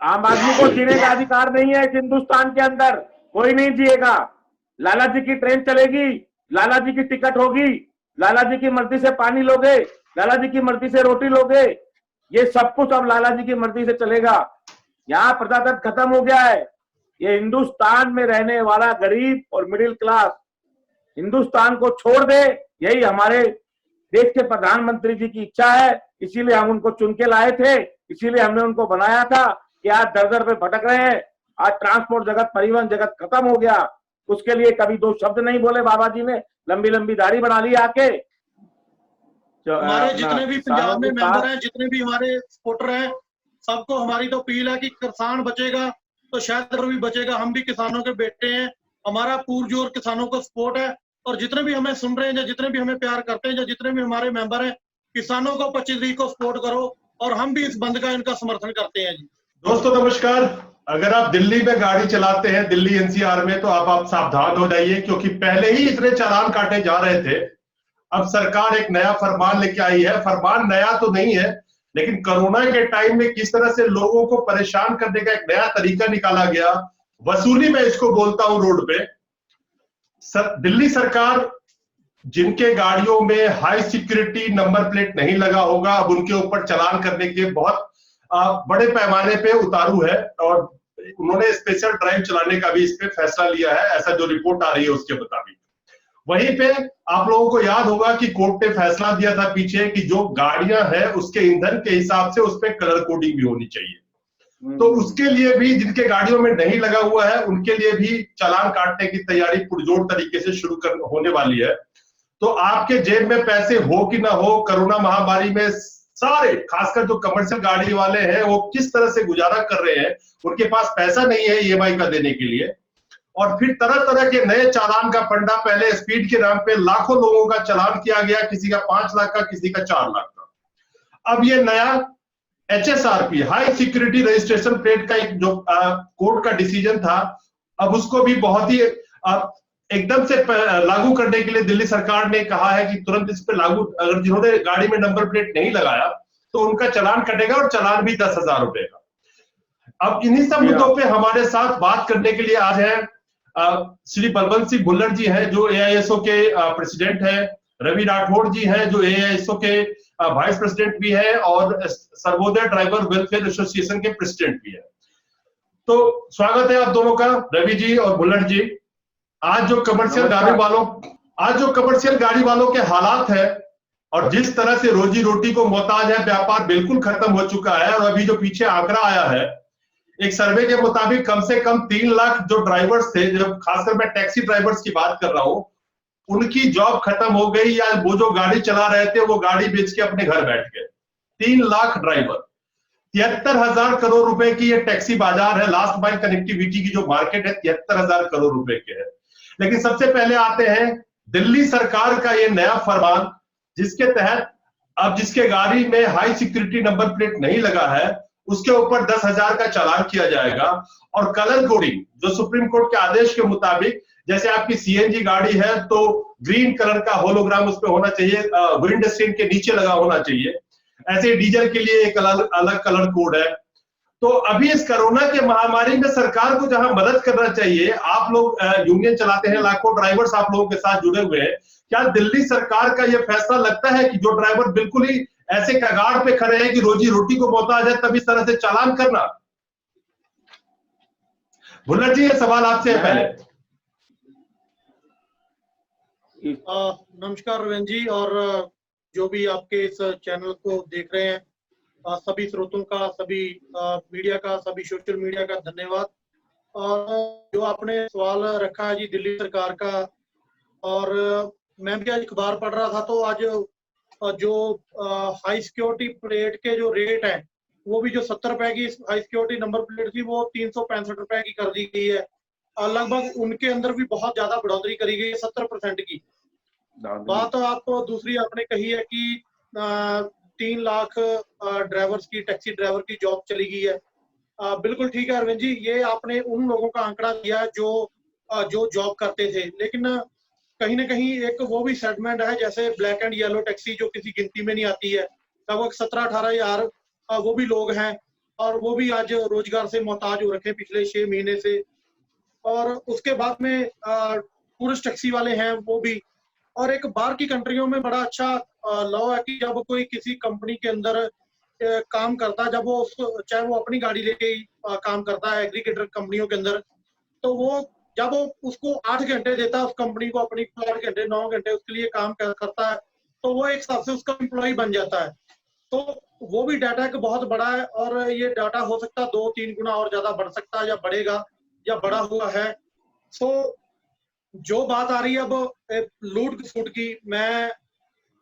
आम आदमी को जीने का अधिकार नहीं है इस हिंदुस्तान के अंदर, कोई नहीं जिएगा। लाला जी की ट्रेन चलेगी, लाला जी की टिकट होगी, लाला जी की मर्जी से पानी लोगे, लाला जी की मर्जी से रोटी लोगे, ये सब कुछ अब लाला जी की मर्जी से चलेगा। यहाँ प्रजातंत्र खत्म हो गया है। ये हिंदुस्तान में रहने वाला गरीब और मिडिल क्लास हिंदुस्तान को छोड़ दे, यही हमारे देश के प्रधानमंत्री जी की इच्छा है। इसीलिए हम उनको चुन के लाए थे, इसीलिए हमने उनको बनाया था कि आज दर दर पे भटक रहे हैं। आज ट्रांसपोर्ट जगत, परिवहन जगत खत्म हो गया। उसके लिए कभी दो शब्द नहीं बोले बाबा जी ने, लंबी लंबी दाढ़ी बना ली आके। हमारे जितने भी पंजाब में मेंबर हैं, जितने भी हमारे सपोर्टर हैं, सबको हमारी तो अपील है कि किसान बचेगा तो शायद भी बचेगा। हम भी किसानों के बेटे हैं, हमारा पुरजोर किसानों को सपोर्ट है। और जितने भी हमें सुन रहे हैं, या जितने भी हमें प्यार करते हैं, या जितने भी हमारे मेंबर हैं, किसानों को 25 तारीख को सपोर्ट करो। और हम भी इस बंद का इनका समर्थन करते हैं जी। दोस्तों नमस्कार। अगर आप दिल्ली में गाड़ी चलाते हैं, दिल्ली एनसीआर में, तो आप सावधान हो जाइए, क्योंकि पहले ही इतने चालान काटे जा रहे थे। अब सरकार एक नया फरमान लेके आई है। फरमान नया तो नहीं है, लेकिन कोरोना के टाइम में किस तरह से लोगों को परेशान करने का एक नया तरीका निकाला गया, वसूली मैं इसको बोलता हूं रोड पे। दिल्ली सरकार जिनके गाड़ियों में हाई सिक्योरिटी नंबर प्लेट नहीं लगा होगा, अब उनके ऊपर चालान करने के बहुत बड़े पैमाने पे उतारू है, और उन्होंने स्पेशल ड्राइव चलाने का भी इस पे फैसला लिया है, ऐसा जो रिपोर्ट आ रही है उसके मुताबिक। वहीं पे आप लोगों को याद होगा कि कोर्ट ने फैसला दिया था पीछे कि जो गाड़ियां हैं उसके ईंधन के हिसाब से उस पर कलर कोडिंग भी होनी चाहिए। तो उसके लिए भी जिनके गाड़ियों में नहीं लगा हुआ है उनके लिए भी चालान काटने की तैयारी पुरजोर तरीके से शुरू होने वाली है। तो आपके जेब में पैसे हो कि ना हो, कोरोना महामारी में सारे, खासकर जो कमर्शियल गाड़ी वाले हैं, वो किस तरह से गुजारा कर रहे हैं। उनके पास पैसा नहीं है ईएमआई का देने के लिए, और फिर तरह तरह के नए चालान का फंडा। पहले स्पीड के नाम पे लाखों लोगों का चालान किया गया, किसी का 5 लाख का, किसी का 4 लाख का। अब ये नया HSRP, high security registration plate का एक जो कोर्ट का डिसीजन था, अब उसको भी बहुत ही एकदम से लागू करने के लिए दिल्ली सरकार ने कहा है कि तुरंत इस पे लागू, अगर जिन्होंने गाड़ी में नंबर प्लेट नहीं लगाया तो उनका चालान कटेगा, और चालान भी 10,000 रुपए का। अब इन्हीं सब मुद्दों पे हमारे साथ बात करने के लिए आज है श्री बलवंत सिंह भुल्लर जी हैं, जो AISO के प्रेसिडेंट हैं। रवि राठौड़ जी हैं, जो AISO के वाइस प्रेसिडेंट भी है, और सर्वोदय ड्राइवर वेलफेयर एसोसिएशन के प्रेसिडेंट भी है। तो स्वागत है आप दोनों का, रवि जी और भुल्लर जी। आज जो कमर्शियल गाड़ी वालों के हालात है, और जिस तरह से रोजी रोटी को मोहताज है, व्यापार बिल्कुल खत्म हो चुका है। और अभी जो पीछे आंकड़ा आया है, एक सर्वे के मुताबिक कम से कम 3 लाख जो ड्राइवर्स थे, जब खासकर मैं टैक्सी ड्राइवर्स की बात कर रहा हूं, उनकी जॉब खत्म हो गई, या वो जो गाड़ी चला रहे थे वो गाड़ी बेच के अपने घर बैठ गए। 3 लाख ड्राइवर, 73,000 करोड़ रुपए की ये टैक्सी बाजार है। लास्ट माइल कनेक्टिविटी की जो मार्केट है 73,000 करोड़ रुपए के है। लेकिन सबसे पहले आते हैं दिल्ली सरकार का ये नया फरमान, जिसके तहत अब जिसके गाड़ी में हाई सिक्योरिटी नंबर प्लेट नहीं लगा है उसके ऊपर 10,000 का चालान किया जाएगा। और कलर कोडिंग, जो सुप्रीम कोर्ट के आदेश के मुताबिक, जैसे आपकी CNG गाड़ी है तो ग्रीन कलर का होलोग्राम उस पर होना चाहिए, विंड स्क्रीन के नीचे लगा होना चाहिए। ऐसे डीजल के लिए एक अलग कलर कोड है। तो अभी इस कोरोना के महामारी में सरकार को जहां मदद करना चाहिए, आप लोग यूनियन चलाते हैं, लाखों ड्राइवर्स आप लोगों के साथ जुड़े हुए हैं, क्या दिल्ली सरकार का यह फैसला लगता है कि जो ड्राइवर बिल्कुल ही ऐसे कगार पे खड़े हैं कि रोजी रोटी को मोहताज है, तब इस तरह से चालान करना? भुल्लर जी, ये सवाल आपसे है पहले। नमस्कार रविंद्र जी, और जो भी आपके इस चैनल को देख रहे हैं, सभी स्रोतों का, सभी मीडिया का, सभी सोशल मीडिया का धन्यवाद। और जो आपने सवाल रखा है जी दिल्ली सरकार का, और मैं भी आज अखबार पढ़ रहा था, तो आज जो हाई सिक्योरिटी प्लेट के जो रेट है, वो भी जो 70 रुपए की हाई सिक्योरिटी नंबर प्लेट थी, वो 365 रुपए की कर दी गई है। लगभग उनके अंदर भी बहुत ज्यादा बढ़ोतरी करी गई है, 70% की। बात आप दूसरी आपने कही है कि 3 लाख ड्राइवर्स की, टैक्सी ड्राइवर की जॉब चली गई है। बिल्कुल ठीक है अरविंद जी, ये आपने उन लोगों का आंकड़ा दिया है जो जॉब करते थे। लेकिन कहीं ना कहीं एक वो भी सेगमेंट है, जैसे ब्लैक एंड येलो टैक्सी, जो किसी गिनती में नहीं आती है, लगभग 17-18 हजार वो भी लोग हैं और वो भी आज रोजगार से मोहताज हो रखे पिछले 6 महीने से। और उसके बाद में टूरिस्ट टैक्सी वाले हैं वो भी। और एक बाहर की कंट्रियों में बड़ा अच्छा लॉ है कि जब कोई किसी कंपनी के अंदर काम करता है, जब वो उसको चाहे वो अपनी गाड़ी लेके ही काम करता है एग्रीगेटर कंपनियों के अंदर, तो वो जब वो उसको 8 घंटे देता है उस कंपनी को, अपनी 8 घंटे 9 घंटे उसके लिए काम करता है, तो वो एक हिसाब से उसका एम्प्लॉय बन जाता है। तो वो भी डाटा एक बहुत बड़ा है और ये डाटा हो सकता है 2-3 गुना और ज्यादा बढ़ सकता है या बढ़ेगा या बढ़ा हुआ है। सो जो बात आ रही है अब लूट खसुट की, मैं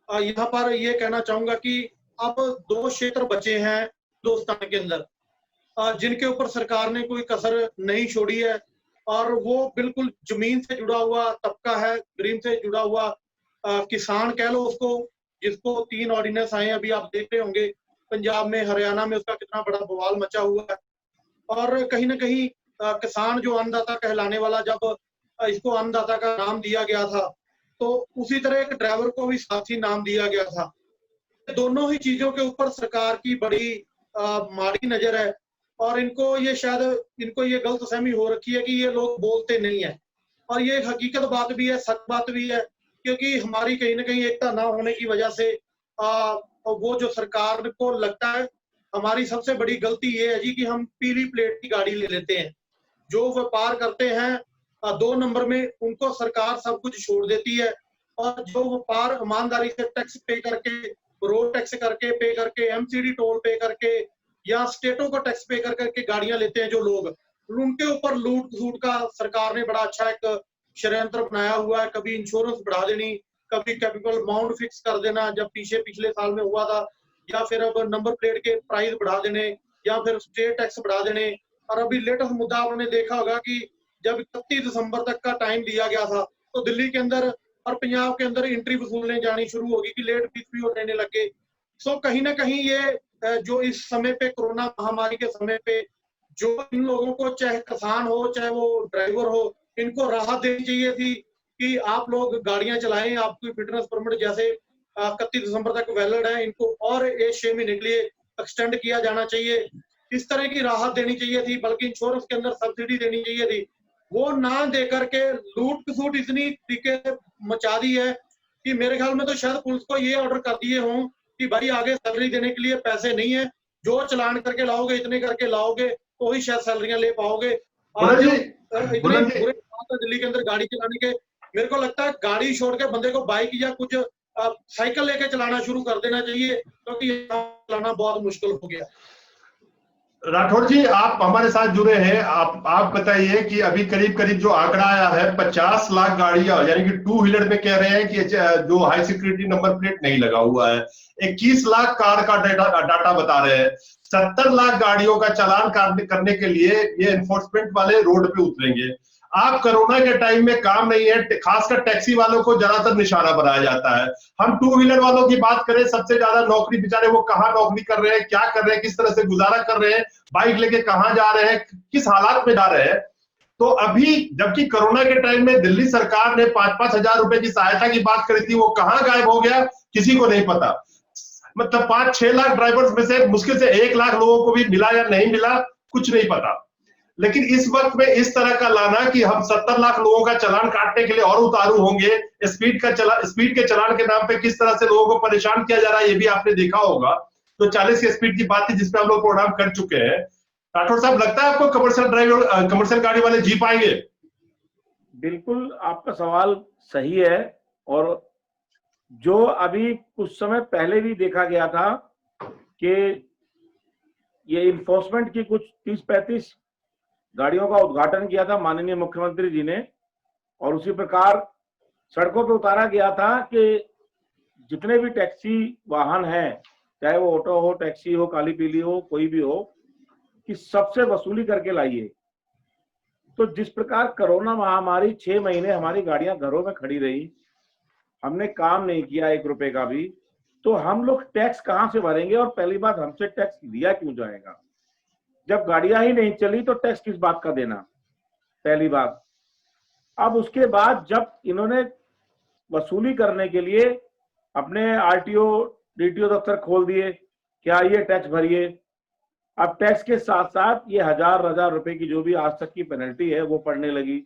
यहाँ पर ये कहना चाहूंगा कि अब 2 क्षेत्र बचे हैं हिंदुस्तान के अंदर जिनके ऊपर सरकार ने कोई कसर नहीं छोड़ी है, और वो बिल्कुल जमीन से जुड़ा हुआ तबका है, गरीब से जुड़ा हुआ किसान कह लो उसको, जिसको 3 ऑर्डिनेंस आए अभी आप देख रहे होंगे पंजाब में, हरियाणा में उसका कितना बड़ा बवाल मचा हुआ है। और कहीं ना कहीं किसान जो अन्नदाता कहलाने वाला, जब इसको अन्नदाता का नाम दिया गया था, तो उसी तरह एक ड्राइवर को भी साथ ही नाम दिया गया था। दोनों ही चीजों के ऊपर सरकार की बड़ी माड़ी नजर है, और इनको ये गलतफहमी हो रखी है कि ये लोग बोलते नहीं है। और ये हकीकत बात भी है, सच बात भी है, क्योंकि हमारी कहीं ना कहीं एकता ना होने की वजह से वो जो सरकार को लगता है, हमारी सबसे बड़ी गलती ये है जी कि हम पीली प्लेट की गाड़ी ले लेते हैं। जो व्यापार करते हैं 2 नंबर में, उनको सरकार सब कुछ छोड़ देती है, और जो व्यापार ईमानदारी से टैक्स पे करके, रोड टैक्स करके पे करके, एमसीडी टोल पे करके, या स्टेटों को टैक्स पे कर करके गाड़ियां लेते हैं जो लोग, उनके ऊपर लूट खसूट का सरकार ने बड़ा अच्छा एक षड्यंत्र बनाया हुआ है। कभी इंश्योरेंस बढ़ा देनी, कभी कैपिटल अमाउंट फिक्स कर देना, जब पिछले साल में हुआ था, या फिर अब नंबर प्लेट के प्राइस बढ़ा देने, या फिर स्टेट टैक्स बढ़ा देने। और अभी लेटेस्ट मुद्दा आपने देखा होगा कि जब 31 दिसंबर तक का टाइम दिया गया था, तो दिल्ली के अंदर और पंजाब के अंदर एंट्री वसूलने जानी शुरू होगी कि लेट फीस भी होने लगे। सो कहीं ना कहीं ये जो इस समय पे कोरोना महामारी के समय पे जो इन लोगों को, चाहे किसान हो चाहे वो ड्राइवर हो, इनको राहत देनी चाहिए थी कि आप लोग गाड़ियां चलाएं, आपकी फिटनेस परमिट जैसे 31 दिसंबर तक वैलिड है, इनको और 6 महीने के लिए एक्सटेंड किया जाना चाहिए। इस तरह की राहत देनी चाहिए थी, बल्कि इंश्योरेंस के अंदर सब्सिडी देनी चाहिए थी। वो ना दे करके लूट खसूट इतनी तरीके मचा दी है कि मेरे ख्याल में तो शायद पुलिस को ये ऑर्डर कर दिए हों कि भाई आगे सैलरी देने के लिए पैसे नहीं है, जो चलान करके लाओगे, इतने करके लाओगे तो ही शायद सैलरियां ले पाओगे। आज इतने बुरे हालात है दिल्ली के अंदर गाड़ी चलाने के, मेरे को लगता है गाड़ी छोड़ के बंदे को बाइक या कुछ साइकिल लेके चलाना शुरू कर देना चाहिए, क्योंकि चलाना बहुत मुश्किल हो गया। राठौर जी, आप हमारे साथ जुड़े हैं, आप बताइए कि अभी करीब करीब जो आंकड़ा आया है 50 लाख गाड़ियां, यानी कि 2 व्हीलर में कह रहे हैं कि जो हाई सिक्योरिटी नंबर प्लेट नहीं लगा हुआ है, 21 लाख कार का डाटा बता रहे हैं, 70 लाख गाड़ियों का चालान करने के लिए ये एनफोर्समेंट वाले रोड पे उतरेंगे। आप कोरोना के टाइम में काम नहीं है, खासकर टैक्सी वालों को ज्यादातर निशाना बनाया जाता है। हम 2 व्हीलर वालों की बात करें, सबसे ज्यादा नौकरी बेचारे वो कहाँ नौकरी कर रहे हैं, क्या कर रहे हैं, किस तरह से गुजारा कर रहे हैं, बाइक लेके कहाँ जा रहे हैं, किस हालात में जा रहे हैं। तो अभी जबकि कोरोना के टाइम में दिल्ली सरकार ने 5-5 हजार रुपए की सहायता की बात करी थी, वो कहाँ गायब हो गया किसी को नहीं पता। मतलब 5-6 लाख ड्राइवर्स में से मुश्किल से 1 लाख लोगों को भी मिला या नहीं मिला, कुछ नहीं पता। लेकिन इस वक्त में इस तरह का लाना कि हम 70 लाख लोगों का चालान काटने के लिए और उतारू होंगे, स्पीड के चालान के नाम पे किस तरह से लोगों को परेशान किया जा रहा है, ये भी आपने देखा होगा। तो 40 की स्पीड की बात थी जिसपे हम लोग प्रोग्राम कर चुके हैं। राठौर साहब, लगता है आपको कमर्शियल गाड़ी वाले जी पाएंगे? बिल्कुल आपका सवाल सही है, और जो अभी कुछ समय पहले भी देखा गया था कि ये इन्फोर्समेंट की कुछ 30-35 गाड़ियों का उद्घाटन किया था माननीय मुख्यमंत्री जी ने, और उसी प्रकार सड़कों पर उतारा गया था कि जितने भी टैक्सी वाहन हैं, चाहे वो ऑटो हो, टैक्सी हो, काली पीली हो, कोई भी हो, कि सबसे वसूली करके लाइए। तो जिस प्रकार कोरोना महामारी 6 महीने हमारी गाड़ियां घरों में खड़ी रही, हमने काम नहीं किया 1 रुपए का भी, तो हम लोग टैक्स कहां से भरेंगे? और पहली बात, हमसे टैक्स लिया क्यों जाएगा? जब गाड़ियां ही नहीं चली तो टैक्स किस बात का देना, पहली बात। अब उसके बाद जब इन्होंने वसूली करने के लिए अपने आरटीओ डीटीओ दफ्तर खोल दिए कि आइए टैक्स भरिए, अब टैक्स के साथ साथ ये हजार रुपए की जो भी आज तक की पेनल्टी है वो पड़ने लगी,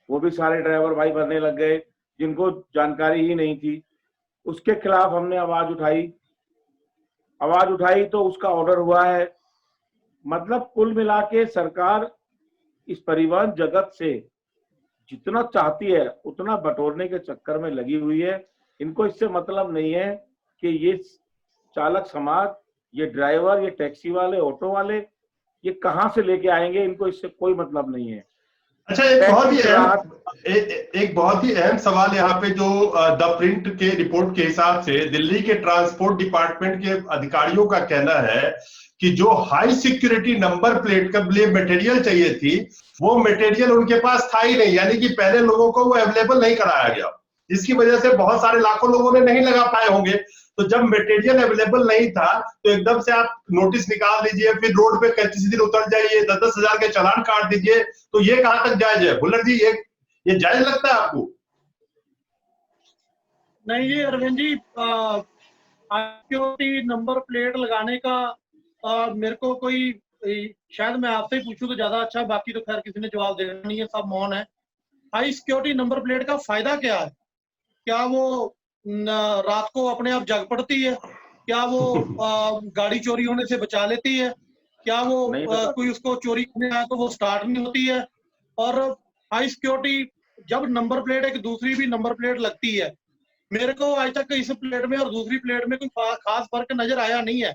वो भी सारे ड्राइवर भाई भरने लग गए जिनको जानकारी ही नहीं थी। उसके खिलाफ हमने आवाज उठाई तो उसका ऑर्डर हुआ है। मतलब कुल मिला के सरकार इस परिवहन जगत से जितना चाहती है उतना बटोरने के चक्कर में लगी हुई है। इनको इससे मतलब नहीं है कि ये चालक समाज, ये ड्राइवर, ये टैक्सी वाले, ऑटो वाले ये कहां से लेके आएंगे, इनको इससे कोई मतलब नहीं है। अच्छा, एक बहुत ही अहम सवाल यहाँ पे जो द प्रिंट के रिपोर्ट के हिसाब से दिल्ली के ट्रांसपोर्ट डिपार्टमेंट के अधिकारियों का कहना है कि जो हाई सिक्योरिटी नंबर प्लेट के लिए मटेरियल चाहिए थी वो मटेरियल उनके पास था ही नहीं, यानी कि पहले लोगों को वो अवेलेबल नहीं कराया गया, जिसकी वजह से बहुत सारे लाखों लोगों ने नहीं लगा पाए होंगे। तो जब मटेरियल अवेलेबल नहीं था तो एकदम से आप नोटिस निकाल दीजिए, फिर रोड पे किसी दिन उतर जाइए, 10-10 हजार के चालान काट दीजिए, तो ये कहां तक जायज है भुल्लर जी? ये जायज लगता है आपको? नहीं जी Arvind ji, security number plate लगाने का मेरे को कोई, शायद मैं आपसे ही पूछूं तो ज्यादा अच्छा, बाकी तो खैर किसी ने जवाब देना नहीं है, सब मौन है। हाई सिक्योरिटी नंबर प्लेट का फायदा क्या है? क्या वो रात को अपने आप जग पड़ती है? क्या वो गाड़ी चोरी होने से बचा लेती है? क्या वो कोई उसको चोरी करने आया तो वो स्टार्ट नहीं होती है? और हाई सिक्योरिटी जब नंबर प्लेट एक दूसरी भी नंबर प्लेट लगती है, मेरे को आज तक इस प्लेट में और दूसरी प्लेट में कोई खास फर्क नजर आया नहीं है।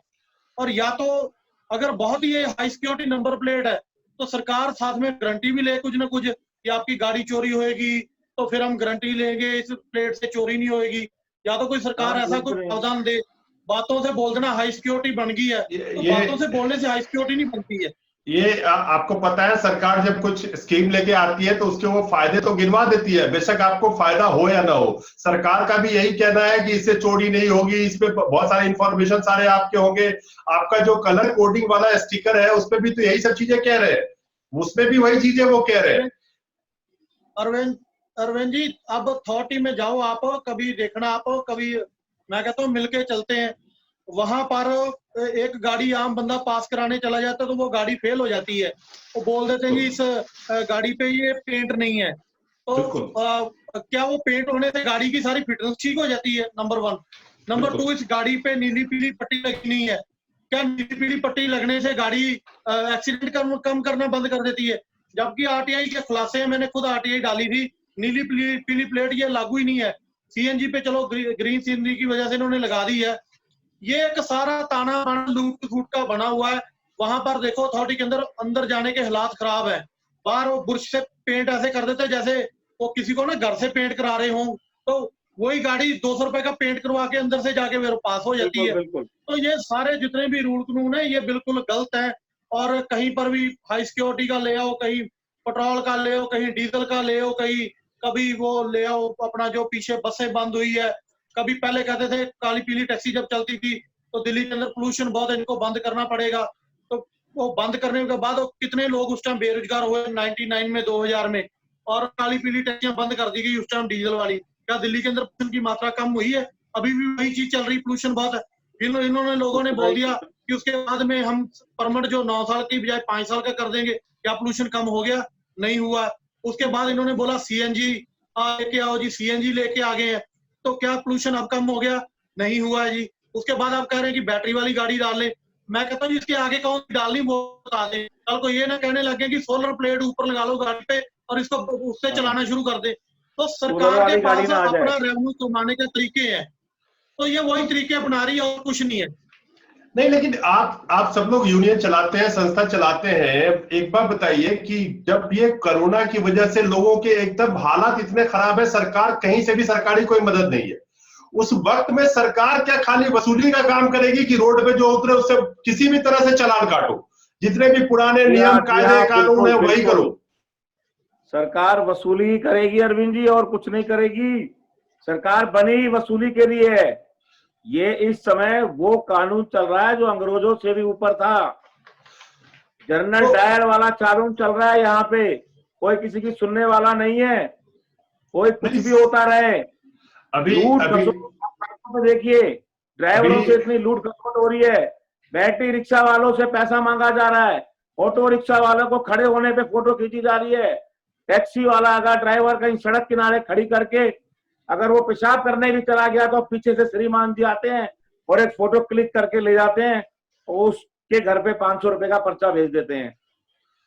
और या तो अगर बहुत ही हाई सिक्योरिटी नंबर प्लेट है तो सरकार साथ में गारंटी भी ले कुछ ना कुछ कि आपकी गाड़ी चोरी होएगी तो फिर हम गारंटी लेंगे इस प्लेट से चोरी नहीं होएगी, या तो कोई सरकार ऐसा कोई प्रावधान दे। बातों से बोल देना हाई सिक्योरिटी बन गई है, तो बातों से बोलने से हाई सिक्योरिटी नहीं बनती है। ये आपको पता है, सरकार जब कुछ स्कीम लेके आती है तो उसके वो फायदे तो गिनवा देती है, बेशक आपको फायदा हो या ना हो। सरकार का भी यही कहना है कि इससे चोरी नहीं होगी, इस पे बहुत सारे इंफॉर्मेशन सारे आपके होंगे, आपका जो कलर कोडिंग वाला स्टिकर है उस पे भी तो यही सब चीजें कह रहे हैं, उसमें भी वही चीजें वो कह रहे हैं। अरविंद जी, अब अथॉरिटी में जाओ आप, कभी देखना आप, कभी मैं कहता हूँ मिलके चलते हैं, वहां पर एक गाड़ी आम बंदा पास कराने चला जाता है तो वो गाड़ी फेल हो जाती है, वो बोल देते हैं कि इस गाड़ी पे ये पेंट नहीं है। तो क्या वो पेंट होने से गाड़ी की सारी फिटनेस ठीक हो जाती है? नंबर 1। नंबर 2, इस गाड़ी पे नीली पीली पट्टी लगी नहीं है, क्या नीली पीली पट्टी लगने से गाड़ी एक्सीडेंट कम करना बंद कर देती है? जबकि आरटीआई के खुलासे, मैंने खुद आरटीआई डाली थी, नीली पीली प्लेट ये लागू ही नहीं है। सीएनजी पे चलो ग्रीन सीनरी की वजह से इन्होंने लगा दी है। ये एक सारा ताना बाना लूट फूट का बना हुआ है। वहां पर देखो अथॉरिटी के अंदर जाने के हालात खराब है। बाहर वो बुरश से पेंट ऐसे कर देते हैं जैसे वो किसी को ना घर से पेंट करा रहे हों, तो वही गाड़ी 200 रुपए का पेंट करवा के अंदर से जाके मेरे पास हो जाती है। तो ये सारे जितने भी रूल कानून है ये बिल्कुल गलत है। और कहीं पर भी हाई सिक्योरिटी का ले आओ, कहीं पेट्रोल का ले आओ, कहीं डीजल का ले आओ, कहीं कभी वो ले आओ अपना जो पीछे बसें बंद हुई है, कभी पहले कहते थे काली पीली टैक्सी जब चलती थी तो दिल्ली के अंदर पोल्यूशन बहुत है, इनको बंद करना पड़ेगा। तो वो बंद करने के बाद कितने लोग उस टाइम बेरोजगार हुए 99 में, 2000 में, और काली पीली टैक्सियां बंद कर दी गई उस टाइम डीजल वाली। क्या दिल्ली के अंदर पोल्यूशन की मात्रा कम हुई है? अभी भी वही चीज चल रही, पोल्यूशन बहुत है। इन्होंने लोगों ने बोल दिया कि उसके बाद में हम परमिट जो 9 साल की बजाय 5 साल का कर देंगे, क्या पोल्यूशन कम हो गया? नहीं हुआ। उसके बाद इन्होंने बोला सीएनजी लेके आओ जी, सीएनजी लेके आ गए हैं, तो क्या पोल्यूशन अब कम हो गया? नहीं हुआ है जी। उसके बाद आप कह रहे हैं कि बैटरी वाली गाड़ी डाल ले। मैं कहता हूँ इसके आगे कौन सी डालनी वो बता दें। कल को ये ना कहने लगे कि सोलर प्लेट ऊपर लगा लो गाड़ी पे और इसको उससे चलाना शुरू कर दे। तो सरकार के पास अपना रेवेन्यू कमाने के तरीके हैं, तो ये वही तरीके अपना रही है और कुछ नहीं है। नहीं, लेकिन आप सब लोग यूनियन चलाते हैं, संस्था चलाते हैं, एक बात बताइए कि जब ये कोरोना की वजह से लोगों के एकदम हालात इतने खराब है, सरकार कहीं से भी सरकारी कोई मदद नहीं है, उस वक्त में सरकार क्या खाली वसूली का काम करेगी कि रोड पे जो उतरे उससे किसी भी तरह से चालान काटो, जितने भी पुराने नियम कायदे कानून है वही करो? सरकार वसूली करेगी अरविंद जी, और कुछ नहीं करेगी। सरकार बनी वसूली के लिए है। ये इस समय वो कानून चल रहा है जो अंग्रेजों से भी ऊपर था। जनरल डायर वाला कानून चल रहा है यहाँ पे। कोई किसी की सुनने वाला नहीं है, कोई कुछ भी होता रहे। अभी देखिए ड्राइवरों से इतनी लूट खसोट हो रही है, बैटरी रिक्शा वालों से पैसा मांगा जा रहा है, ऑटो रिक्शा वालों को खड़े होने पे फोटो खींची जा रही है। टैक्सी वाला अगर ड्राइवर कहीं सड़क किनारे खड़ी करके अगर वो पेशाब करने भी चला गया तो पीछे से श्रीमान जी आते हैं और एक फोटो क्लिक करके ले जाते हैं और उसके घर पे 500 रुपए का पर्चा भेज देते हैं।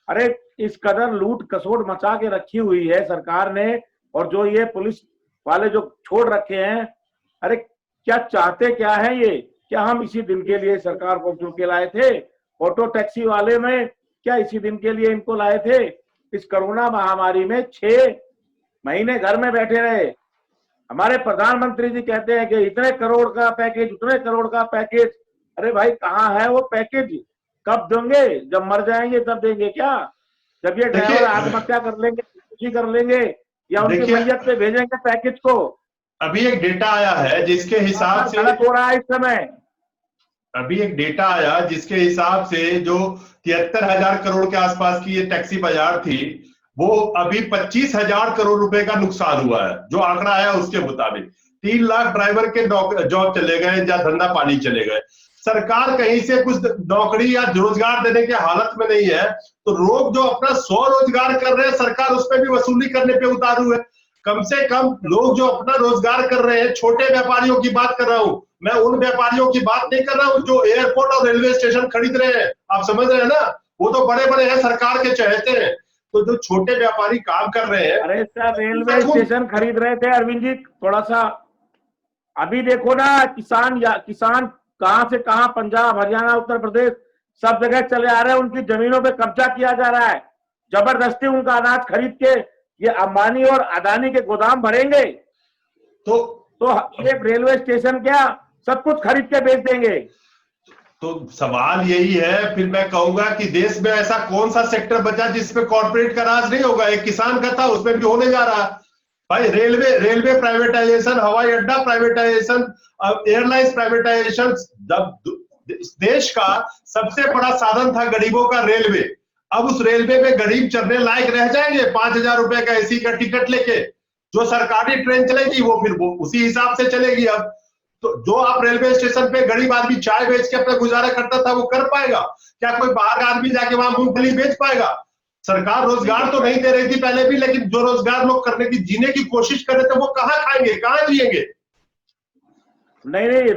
अरे इस कदर लूट खसोट मचा के रखी हुई है सरकार ने, और जो ये पुलिस वाले जो छोड़ रखे हैं, अरे क्या चाहते क्या है ये? क्या हम इसी दिन के लिए सरकार को चुन के लाए थे? ऑटो टैक्सी वाले में क्या इसी दिन के लिए इनको लाए थे? इस कोरोना महामारी में 6 महीने घर में बैठे रहे। हमारे प्रधानमंत्री जी कहते हैं कि इतने करोड़ का पैकेज, उतने करोड़ का पैकेज। अरे भाई कहाँ है वो पैकेज? कब देंगे? जब मर जाएंगे तब देंगे क्या? जब ये ड्राइवर आत्महत्या कर लेंगे, खुदकुशी कर लेंगे, या उनकी मैयत पे भेजेंगे पैकेज को? अभी एक डेटा आया है जिसके हिसाब से गलत हो रहा है इस समय। अभी एक डेटा आया जिसके हिसाब से जो 73,000 करोड़ के आसपास की ये टैक्सी बाजार थी, वो अभी 25,000 करोड़ रुपए का नुकसान हुआ है। जो आंकड़ा आया उसके मुताबिक 3 लाख ड्राइवर के जॉब चले गए या धंधा पानी चले गए। सरकार कहीं से कुछ नौकरी या रोजगार देने के हालत में नहीं है, तो लोग जो अपना स्वरोजगार कर रहे हैं सरकार उस पर भी वसूली करने पे उतारू है। कम से कम लोग जो अपना रोजगार कर रहे हैं, छोटे व्यापारियों की बात कर रहा हूं मैं, उन व्यापारियों की बात नहीं कर रहा हूं जो एयरपोर्ट और रेलवे स्टेशन खरीद रहे हैं। आप समझ रहे हैं ना, वो तो बड़े बड़े हैं, सरकार के चहेते हैं। तो जो छोटे व्यापारी काम कर रहे हैं, अरे सर रेलवे स्टेशन खरीद रहे थे अरविंद जी, थोड़ा सा अभी देखो ना, किसान कहां से कहां, पंजाब, हरियाणा, उत्तर प्रदेश, सब जगह चले आ रहे हैं। उनकी जमीनों पे कब्जा किया जा रहा है, जबरदस्ती उनका अनाज खरीद के ये अंबानी और अदानी के गोदाम भरेंगे। तो ये रेलवे स्टेशन क्या सब कुछ खरीद के बेच देंगे? तो सवाल यही है, फिर मैं कहूंगा कि देश में ऐसा कौन सा सेक्टर बचा जिसमें कॉर्पोरेट का राज नहीं होगा? एक किसान का था, उसमें भी होने जा रहा है भाई। रेलवे प्राइवेटाइजेशन, हवाई अड्डा प्राइवेटाइजेशन, एयरलाइंस प्राइवेटाइजेशन। देश का सबसे बड़ा साधन था गरीबों का रेलवे। अब उस रेलवे में गरीब चढ़ने लायक रह जाएंगे 5,000 रुपए का एसी का टिकट लेके? जो सरकारी ट्रेन चलेगी वो फिर उसी हिसाब से चलेगी। अब तो जो आप रेलवे स्टेशन पे गरीब आदमी चाय बेच के अपना गुजारा करता था वो कर पाएगा क्या? कोई बाहर का आदमी जाके वहां मूंगफली बेच पाएगा? सरकार रोजगार तो नहीं दे रही थी पहले भी, लेकिन जो रोजगार लोग करने की, जीने की कोशिश कर रहे थे, वो कहाँ खाएंगे, कहाँ जिएंगे? नहीं,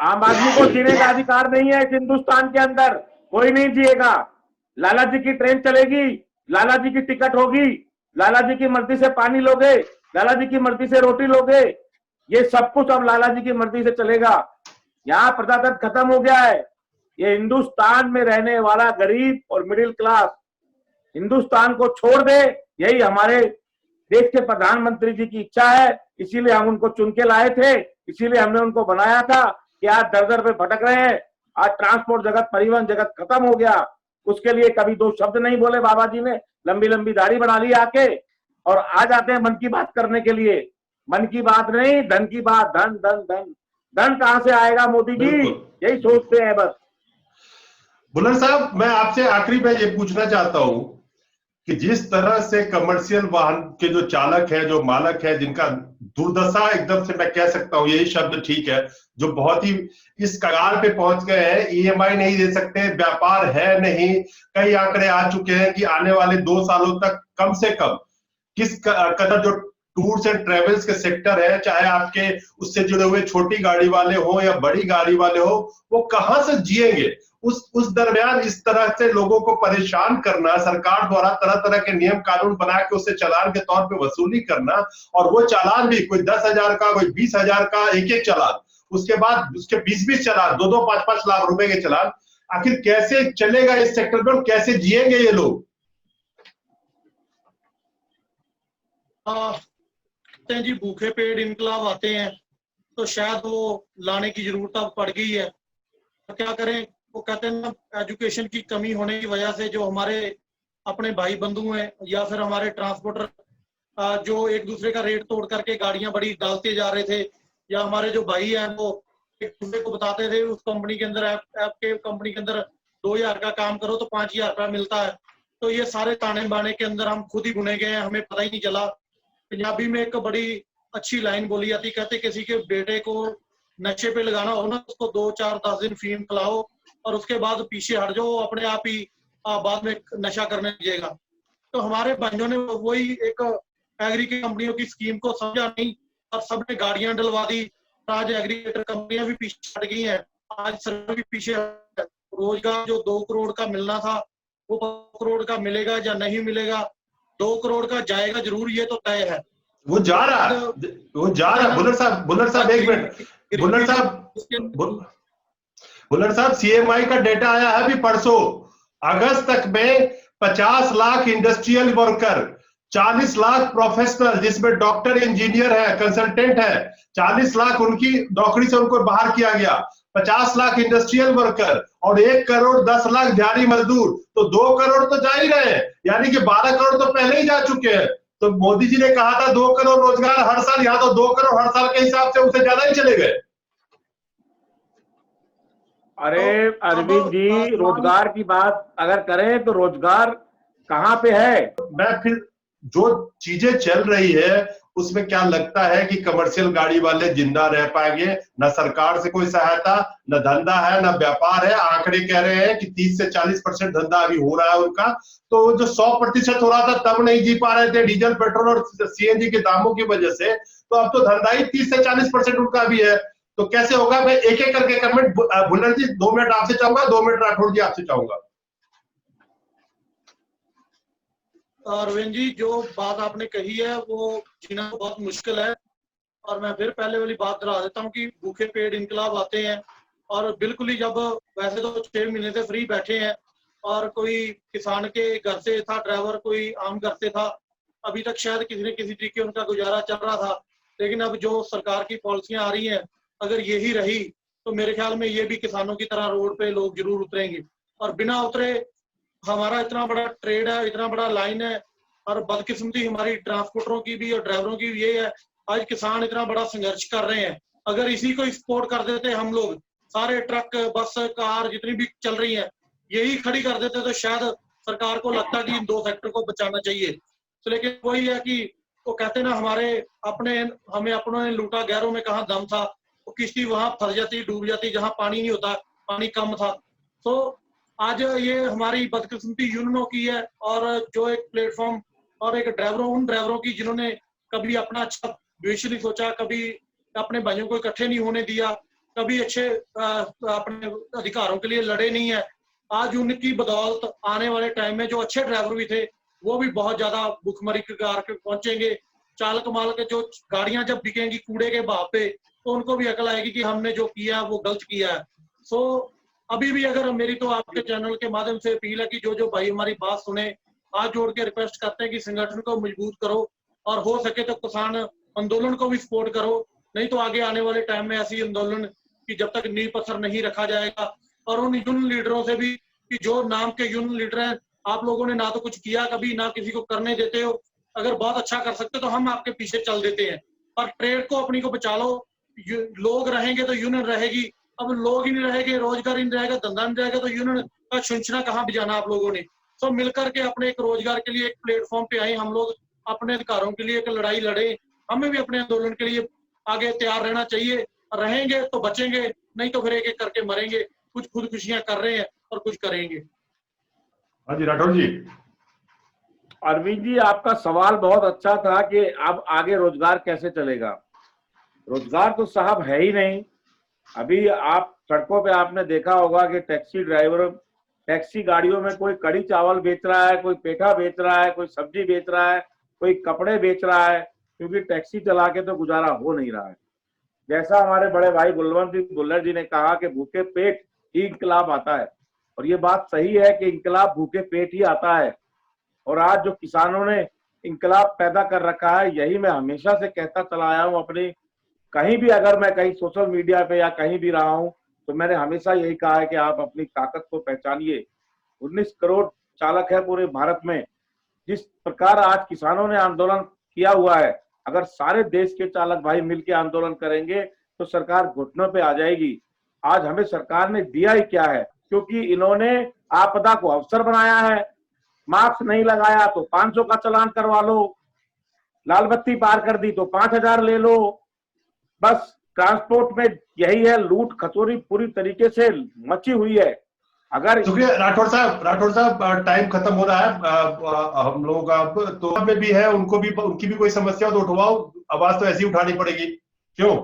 आम आदमी को जीने का अधिकार नहीं है इस हिंदुस्तान के अंदर, कोई नहीं जिएगा। लाला जी की ट्रेन चलेगी, लाला जी की टिकट होगी, लाला जी की मर्जी से पानी लोगे, लाला जी की मर्जी से रोटी लोगे, ये सब कुछ अब लाला जी की मर्जी से चलेगा। यहाँ प्रजातंत्र खत्म हो गया है। ये हिंदुस्तान में रहने वाला गरीब और मिडिल क्लास हिंदुस्तान को छोड़ दे, यही हमारे देश के प्रधानमंत्री जी की इच्छा है। इसीलिए हम उनको चुन के लाए थे, इसीलिए हमने उनको बनाया था कि आज दर दर पे भटक रहे हैं। आज ट्रांसपोर्ट जगत, परिवहन जगत खत्म हो गया। उसके लिए कभी 2 शब्द नहीं बोले बाबा जी ने, लंबी लंबी दाढ़ी बना ली आके, और आ जाते हैं मन की बात करने के लिए। मन की बात नहीं, धन की बात। धन धन धन धन कहां से आएगा मोदी जी? यही सोचते हैं बस। बुल्लर साहब, मैं आपसे आखिरी में ये पूछना चाहता हूं कि जिस तरह से कमर्शियल वाहन के जो चालक है, जो मालक है, जिनका दुर्दशा एकदम से, मैं कह सकता हूं, यही शब्द ठीक है, जो बहुत ही इस कगार पे पहुंच गए हैं, ईएमआई नहीं दे सकते, व्यापार है नहीं। कई आंकड़े आ चुके हैं कि आने वाले 2 सालों तक कम से कम किस कदर जो टूर्स एंड ट्रेवल्स के सेक्टर है, चाहे आपके उससे जुड़े हुए छोटी गाड़ी वाले हो या बड़ी गाड़ी वाले हो, वो कहां से जिएंगे? उस दरमियान इस तरह से लोगों को परेशान करना, सरकार द्वारा तरह तरह के नियम कानून बना के उससे चालान के तौर पे वसूली करना, और वो चालान भी कोई 10,000 का, कोई 20,000 का एक चालान, उसके बाद उसके 20 चालान, 2-2, 5-5 लाख रुपए के चालान। आखिर कैसे चलेगा इस सेक्टर में और कैसे जिएंगे ये लोग? जी भूखे पेट इनकलाब आते हैं, तो शायद वो लाने की जरूरत अब पड़ गई है। तो क्या करें, वो कहते हैं ना, एजुकेशन की कमी होने की वजह से जो हमारे अपने भाई बंधु हैं या फिर हमारे ट्रांसपोर्टर जो एक दूसरे का रेट तोड़ करके गाड़ियां बड़ी डालते जा रहे थे, या हमारे जो भाई हैं वो एक दूसरे को बताते थे उस कंपनी के अंदर, आपके कंपनी के अंदर 2,000 का काम करो तो 5,000 रुपया मिलता है। तो ये सारे ताने बाने के अंदर हम खुद ही बुने गए हैं, हमें पता ही नहीं चला। पंजाबी में एक बड़ी अच्छी लाइन बोली जाती, कहते किसी के बेटे को नशे पे लगाना हो ना, उसको 2, 4, 10 दिन फीम पिलाओ, और उसके बाद पीछे हट जाओ, अपने आप ही बाद में नशा करने लगेगा। तो हमारे भाइयों ने वही एक एग्री की कंपनियों की स्कीम को समझा नहीं और सबने गाड़ियां डलवा दी। आज एग्रीगेटर कंपनियां भी पीछे हट गई हैं, आज सरकार भी पीछे है। रोजगार जो 2 करोड़ का मिलना था वो 5 करोड़ का मिलेगा या नहीं मिलेगा, 2 करोड़ का जाएगा जरूर, ये तो तय है। वो जा रहा है, वो जा रहा है। बुल्लर साहब एक मिनट, बुल्लर साहब, बुल्लर साहब, सीएमआई का डेटा आया है अभी परसों, अगस्त तक में 50 lakh industrial worker, 40 lakh professional जिसमें डॉक्टर, इंजीनियर है, कंसल्टेंट है, 40 लाख उनकी नौकरी से उनको बाहर किया गया, 50 लाख इंडस्ट्रियल वर्कर और 1 करोड़ 10 लाख दिहाड़ी मजदूर, तो 2 करोड़ तो जा ही रहे हैं, यानी कि 12 करोड़ तो पहले ही जा चुके हैं। तो मोदी जी ने कहा था 2 करोड़ रोजगार हर साल, यहाँ तो 2 करोड़ हर साल के हिसाब से उससे ज्यादा ही चले गए। अरे अरविंद जी, रोजगार की बात अगर करें तो रोजगार कहाँ पे है? मैं फिर जो चीजें चल रही है उसमें क्या लगता है कि कमर्शियल गाड़ी वाले जिंदा रह पाएंगे? न सरकार से कोई सहायता, न धंधा है, न व्यापार है। आंकड़े कह रहे हैं कि 30 से 40% धंधा अभी हो रहा है उनका, तो जो 100% हो रहा था तब नहीं जी पा रहे थे डीजल, पेट्रोल और सीएनजी के दामों की वजह से, तो अब तो धंधा ही 30 से 40% उनका भी है। तो कैसे होगा? मैं एक एक करके कमेंट, भुल्लर जी 2 मिनट आपसे चाहूंगा, 2 मिनट राठौड़ जी आपसे चाहूंगा। अरविंद जी, जो बात आपने कही है वो जीना बहुत मुश्किल है। और मैं फिर पहले वाली बात दोहरा देता हूँ कि भूखे पेट इनकलाब आते हैं, और बिल्कुल ही जब वैसे तो 6 महीने से फ्री बैठे हैं और कोई किसान के घर से था ड्राइवर, कोई आम घर से था, अभी तक शायद किसी न किसी तरीके उनका गुजारा चल रहा था। लेकिन अब जो सरकार की पॉलिसियां आ रही हैं, अगर यही रही तो मेरे ख्याल में ये भी किसानों की तरह रोड पे लोग जरूर उतरेंगे। और बिना उतरे, हमारा इतना बड़ा ट्रेड है, इतना बड़ा लाइन है, और बदकिस्मती हमारी ट्रांसपोर्टरों की भी और ड्राइवरों की भी ये है, आज किसान इतना बड़ा संघर्ष कर रहे हैं। अगर इसी को सपोर्ट कर देते हम लोग, सारे ट्रक, बस, कार जितनी भी चल रही हैं यही खड़ी कर देते, तो शायद सरकार को लगता कि इन 2 सेक्टर को बचाना चाहिए। तो लेकिन वही है कि वो कहते ना, हमें अपनों ने लूटा, गैरों में कहाँ दम था। वो किश्ती वहां फंस जाती, डूब जाती जहां पानी नहीं होता, पानी कम था। तो आज ये हमारी बदकिस्मती यूनियनों की है, और जो एक प्लेटफॉर्म और एक उन ड्राइवरों की जिन्होंने कभी अपना अच्छा भविष्य नहीं सोचा, कभी अपने भाइयों को इकट्ठे नहीं होने दिया, कभी अच्छे अपने अधिकारों के लिए लड़े नहीं है। आज उनकी बदौलत आने वाले टाइम में जो अच्छे ड्राइवर भी थे वो भी बहुत ज्यादा भुखमरी के पहुंचेंगे। चालक मालक जो गाड़ियां जब बिकेंगी कूड़े के भाव पे, तो उनको भी अकल आएगी कि हमने जो किया वो गलत किया है। सो अभी भी अगर मेरी तो आपके चैनल के माध्यम से अपील है कि जो भाई हमारी बात सुने, हाथ जोड़ के रिक्वेस्ट करते हैं कि संगठन को मजबूत करो, और हो सके तो किसान आंदोलन को भी सपोर्ट करो। नहीं तो आगे आने वाले टाइम में ऐसी आंदोलन की जब तक नींव पत्थर नहीं रखा जाएगा, और उन यूनियन लीडरों से भी कि जो नाम के यूनियन लीडर हैं, आप लोगों ने ना तो कुछ किया कभी, ना किसी को करने देते हो। अगर बहुत अच्छा कर सकते तो हम आपके पीछे चल देते हैं, पर ट्रेड को अपनी को बचा लो। लोग रहेंगे तो यूनियन रहेगी। अब लोग ही नहीं रहेंगे, रोजगार ही नहीं रहेगा, धंधा नहीं रहेगा, तो यूनियन का शुंचना कहाँ बजाना आप लोगों ने। सब मिलकर के अपने एक रोजगार के लिए एक प्लेटफॉर्म पे आए, हम लोग अपने अधिकारों के लिए एक लड़ाई लड़े। हमें भी अपने आंदोलन के लिए आगे तैयार रहना चाहिए। रहेंगे तो बचेंगे, नहीं तो फिर एक एक करके मरेंगे। कुछ खुदकुशियां कर रहे हैं और कुछ करेंगे। हाँ जी राठौर जी। अरविंद जी, आपका सवाल बहुत अच्छा था कि अब आगे रोजगार कैसे चलेगा। रोजगार तो साहब है ही नहीं। अभी आप सड़कों पे आपने देखा होगा कि टैक्सी ड्राइवर टैक्सी गाड़ियों में कोई कड़ी चावल बेच रहा है, कोई पेठा बेच रहा है, कोई सब्जी बेच रहा है, कोई कपड़े बेच रहा है, क्योंकि टैक्सी चला के तो गुजारा हो नहीं रहा है। जैसा हमारे बड़े भाई बुलवंत सिंह भुल्लर जी ने कहा कि भूखे पेट ही इंकलाब आता है, और ये बात सही है कि इंकलाब भूखे पेट ही आता है। और आज जो किसानों ने इंकलाब पैदा कर रखा है, यही मैं हमेशा से कहता चला आया हूँ। अपनी कहीं भी अगर मैं कहीं सोशल मीडिया पे या कहीं भी रहा हूँ तो मैंने हमेशा यही कहा है कि आप अपनी ताकत को पहचानिए। 19 करोड़ चालक है पूरे भारत में। जिस प्रकार आज किसानों ने आंदोलन किया हुआ है, अगर सारे देश के चालक भाई मिलकर आंदोलन करेंगे तो सरकार घुटनों पे आ जाएगी। आज हमें सरकार ने दिया ही क्या है, क्योंकि इन्होंने आपदा को अवसर बनाया है। मास्क नहीं लगाया तो 500 का चालान करवा लो, लाल बत्ती पार कर दी तो 5000 ले लो। बस ट्रांसपोर्ट में यही है, लूट खचोरी पूरी तरीके से मची हुई है। अगर शुक्रिया राठौर साहब टाइम खत्म हो रहा है हम लोगों का। अब तो में भी है, उनकी भी कोई समस्या तो उठवाओ, आवाज तो ऐसी उठानी पड़ेगी, क्यों?